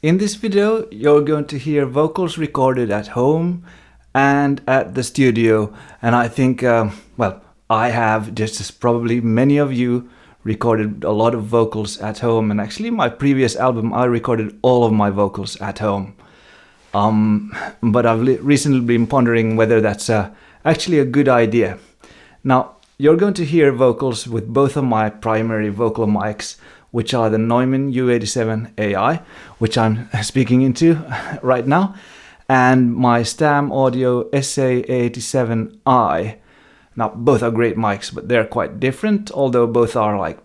In this video, you're going to hear vocals recorded at home and at the studio. And I think, well, I have, just as probably many of you, recorded a lot of vocals at home. And actually, my previous album, I recorded all of my vocals at home. But I've recently been pondering whether that's actually a good idea. Now, you're going to hear vocals with both of my primary vocal mics, which are the Neumann U87Ai, which I'm speaking into right now, and my Stam Audio SA87i. Now, both are great mics, but they're quite different, although both are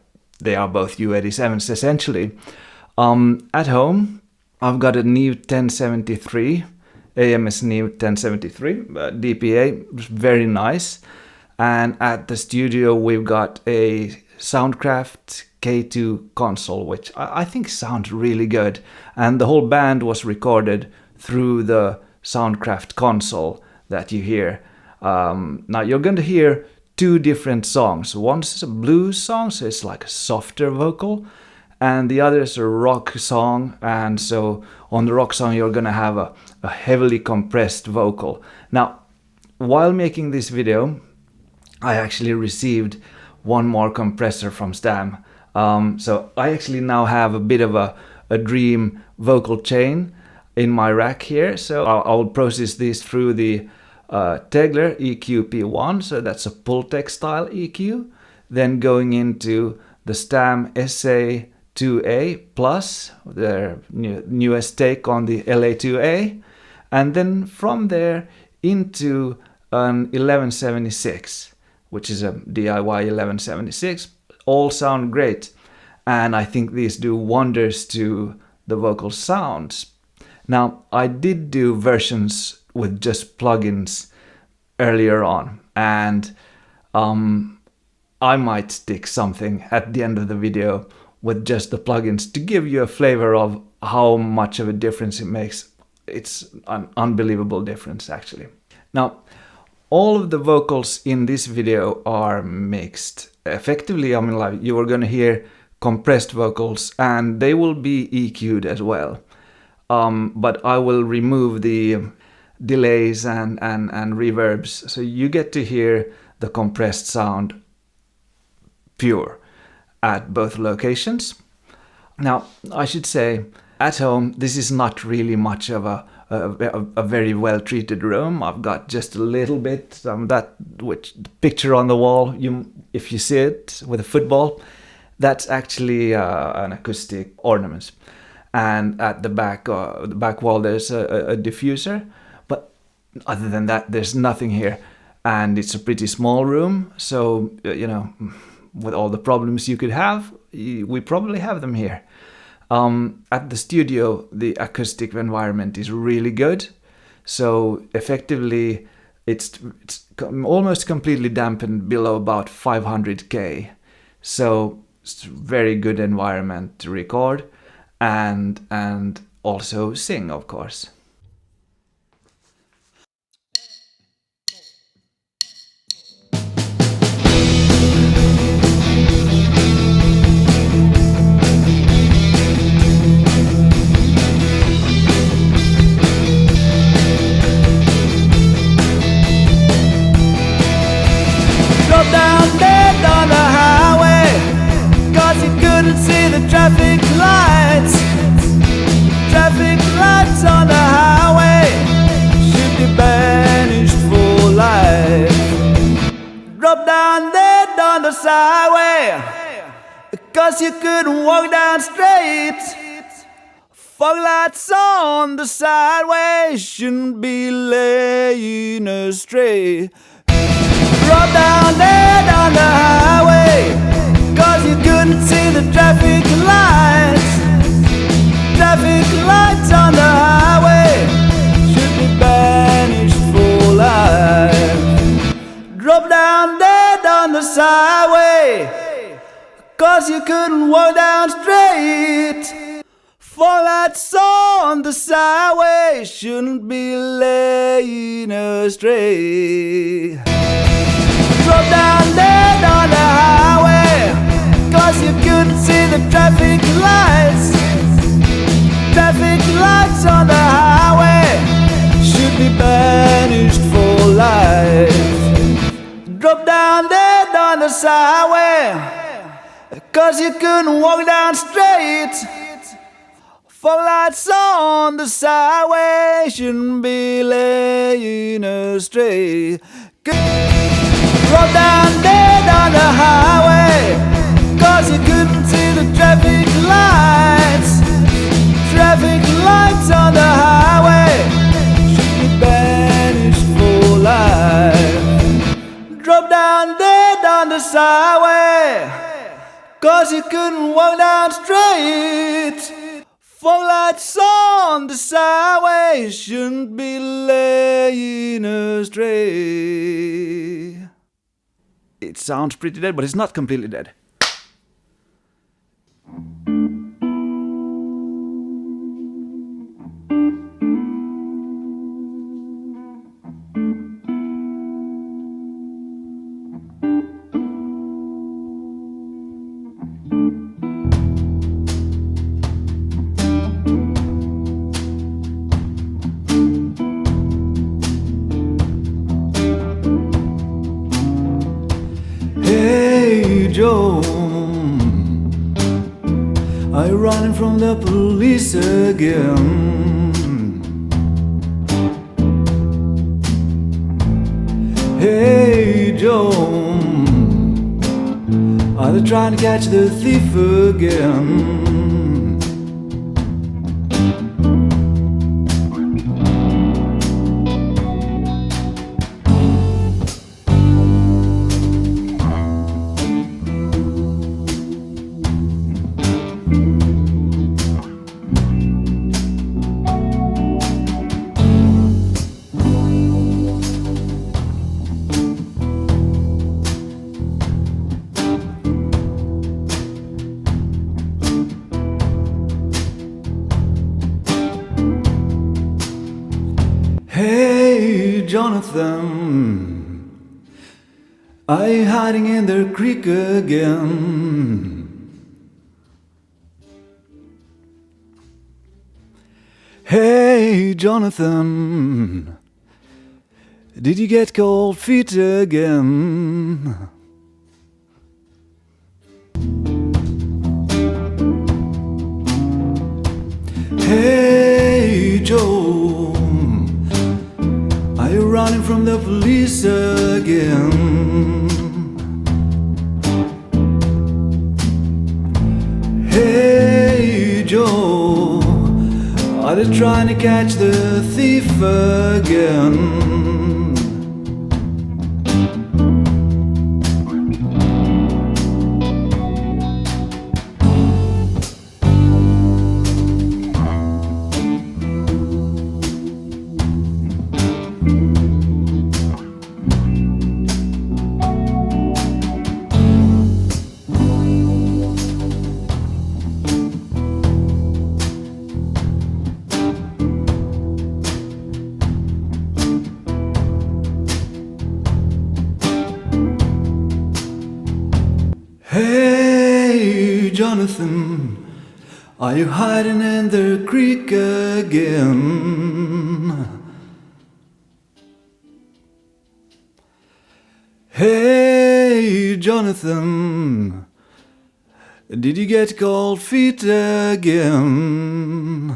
they are both U87s essentially. At home, I've got a Neve 1073, AMS Neve 1073, DPA, very nice. And at the studio, we've got a Soundcraft K2 console, which I think sounds really good. And the whole band was recorded through the Soundcraft console that you hear. Now you're going to hear two different songs. One's a blues song, so it's like a softer vocal. And the other is a rock song. And so on the rock song, you're going to have a heavily compressed vocal. Now, while making this video, I actually received one more compressor from Stam. So I actually now have a bit of a dream vocal chain in my rack here. So I'll process this through the Tegler EQP1. So that's a Pultec style EQ. Then going into the Stam SA2A Plus, their newest take on the LA2A. And then from there into an 1176. Which is a DIY 1176, all sound great. And I think these do wonders to the vocal sounds. Now, I did do versions with just plugins earlier on, and I might stick something at the end of the video with just the plugins to give you a flavor of how much of a difference it makes. It's an unbelievable difference, actually. Now, all of the vocals in this video are mixed. Effectively, I mean, you are going to hear compressed vocals, and they will be EQ'd as well. But I will remove the delays and reverbs, so you get to hear the compressed sound pure at both locations. Now, I should say, at home, this is not really much of a very well treated room. I've got just a little bit that which the picture on the wall, if you see it with a football, that's actually an acoustic ornament. And at the back wall there's a diffuser, but other than that there's nothing here. And it's a pretty small room, so with all the problems you could have, we probably have them here. At the studio, the acoustic environment is really good. So effectively, it's almost completely dampened below about 500K. So it's a very good environment to record and also sing, of course. Traffic lights on the highway should be banished for life. Drop down dead on the sideway, 'cause you couldn't walk down straight. Fog lights on the sideway shouldn't be laying astray. Drop down dead on the highway, 'cause you couldn't see the traffic lights. Traffic lights on the highway should be banished for life. Drop down dead on the sideway, 'cause you couldn't walk down straight. Fog lights on the sideway shouldn't be laying astray. Drop down dead on the highway, 'cause you couldn't see the traffic lights. Traffic lights on the highway should be banished for life. Drop down dead on the sideway, 'cause you couldn't walk down straight. Fog lights on the sideway shouldn't be laying astray. Drop down dead on the highway, 'cause you couldn't see the traffic lights. Traffic lights on the highway should be banished for life. Drop down dead on the sideway, 'cause you couldn't walk down straight. Fog lights on the sideway shouldn't be laying astray. It sounds pretty dead, but it's not completely dead. Joe, are you running from the police again? Hey Joe, are they trying to catch the thief again? Hey Jonathan, are you hiding in the creek again? Hey Jonathan, did you get cold feet again? Hey Joe, are you running from the police again? Hey Joe, are they trying to catch the thief again? Hey Jonathan, are you hiding in the creek again? Hey Jonathan, did you get cold feet again?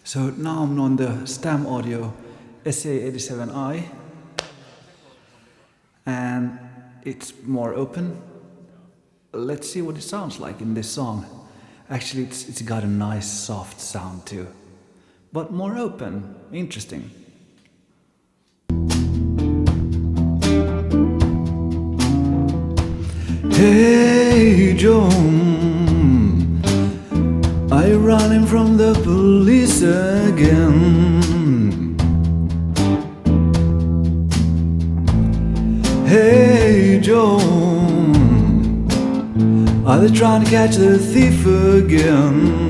So now I'm on the Stam Audio SA87i, and it's more open. Let's see what it sounds like in this song. Actually, it's got a nice soft sound too, but more open, interesting. Hey Joan, are you running from the police again? Hey Joan, are they trying to catch the thief again?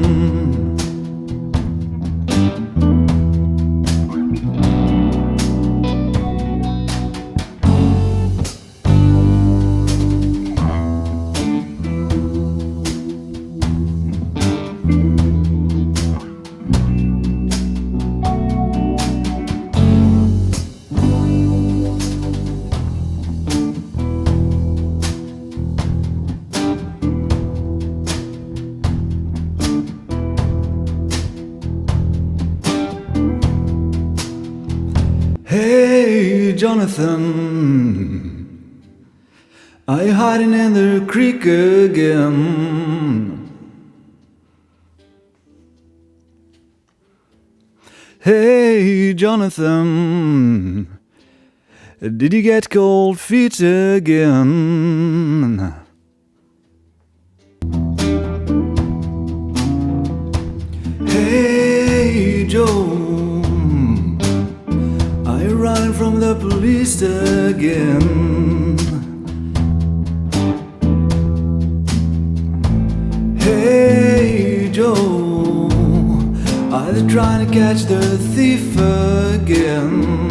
Jonathan, are you hiding in the creek again? Hey Jonathan, did you get cold feet again? Hey Joe, are you running from the police again? Hey Joe, are they trying to catch the thief again?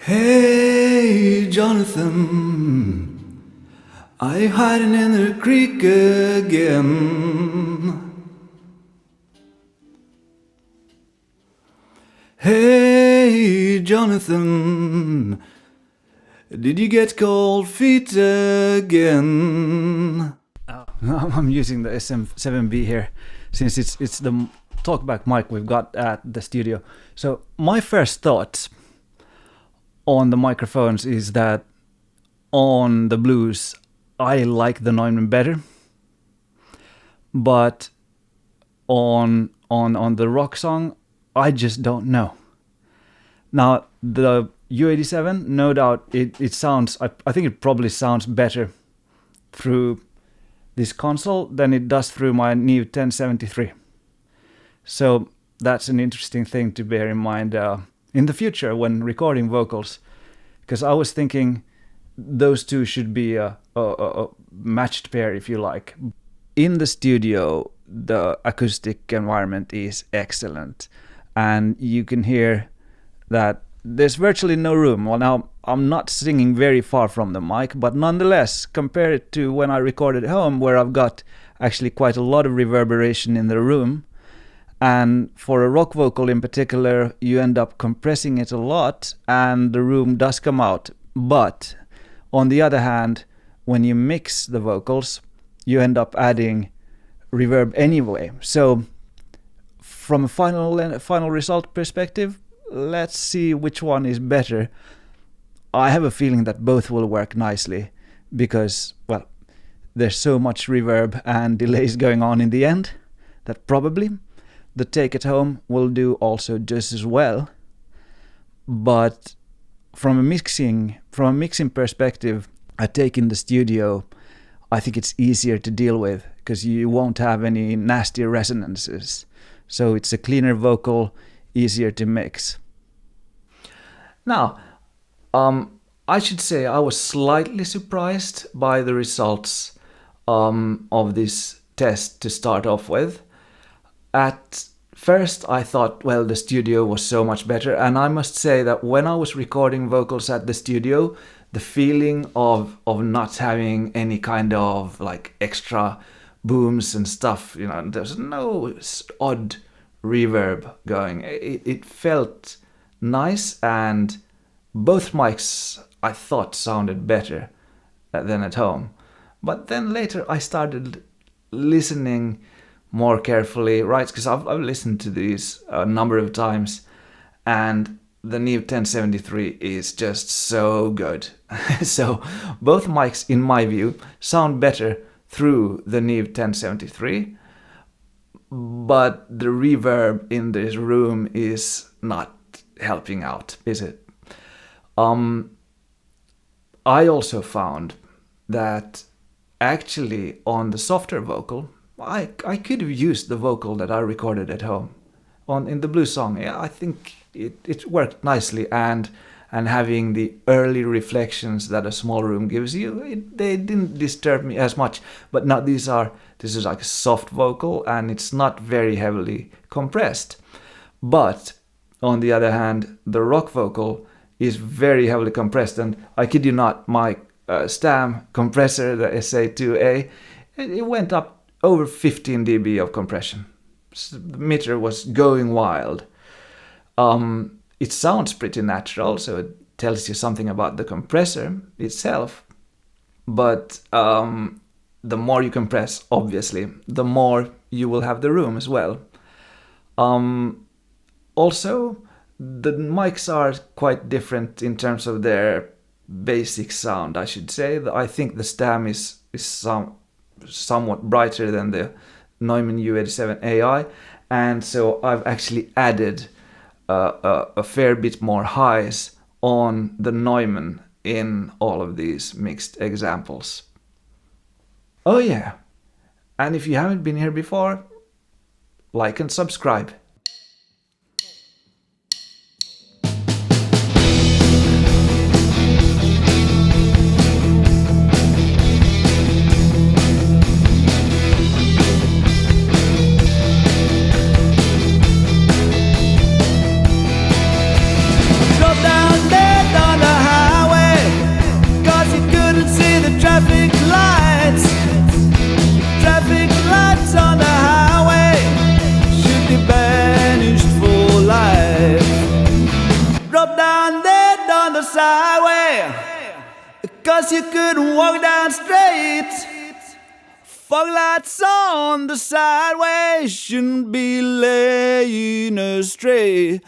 Hey Jonathan, are you hiding in the creek again? Hey Jonathan, did you get cold feet again? I'm using the SM7B here since it's the talkback mic we've got at the studio. So my first thoughts on the microphones is that on the blues I like the Neumann better, but on the rock song I just don't know. Now the U87, no doubt it sounds, I think it probably sounds better through this console than it does through my Neve 1073. So that's an interesting thing to bear in mind in the future when recording vocals, because I was thinking those two should be a matched pair, if you like. In the studio, the acoustic environment is excellent, and you can hear that there's virtually no room. Well, now I'm not singing very far from the mic, but nonetheless, compare it to when I recorded at home, where I've got actually quite a lot of reverberation in the room. And for a rock vocal in particular, you end up compressing it a lot and the room does come out. But on the other hand, when you mix the vocals, you end up adding reverb anyway. So from a final result perspective, let's see which one is better. I have a feeling that both will work nicely because, well, there's so much reverb and delays going on in the end that probably the take at home will do also just as well. But from a mixing perspective, a take in the studio, I think it's easier to deal with because you won't have any nasty resonances. So it's a cleaner vocal, easier to mix. Now, I should say I was slightly surprised by the results of this test to start off with. At first I thought, well, the studio was so much better, and I must say that when I was recording vocals at the studio, the feeling of not having any kind of like extra booms and stuff, you know, there's no odd reverb going. It felt nice, and both mics I thought sounded better than at home. But then later I started listening more carefully, right? Because I've listened to these a number of times, and the Neve 1073 is just so good. So both mics, in my view, sound better through the Neve 1073, but the reverb in this room is not helping out, is it? I also found that actually on the softer vocal, I could have used the vocal that I recorded at home in the blues song. Yeah, I think it worked nicely, and having the early reflections that a small room gives you, they didn't disturb me as much. But now this is like a soft vocal, and it's not very heavily compressed. But on the other hand, the rock vocal is very heavily compressed, and I kid you not, my Stam compressor, the SA2A, it went up over 15 dB of compression. So the meter was going wild. It sounds pretty natural, so it tells you something about the compressor itself. But the more you compress, obviously, the more you will have the room as well. Also, the mics are quite different in terms of their basic sound, I should say. I think the Stam is somewhat brighter than the Neumann U87Ai, and so I've actually added a fair bit more highs on the Neumann in all of these mixed examples. Oh yeah, and if you haven't been here before, like and subscribe. Drove down dead on the highway, 'cause you couldn't see the traffic lights. Traffic lights on the highway should be banished for life. Drove down dead on the sideway, 'cause you couldn't walk down straight. Fog lights on the sideway shouldn't be laying astray.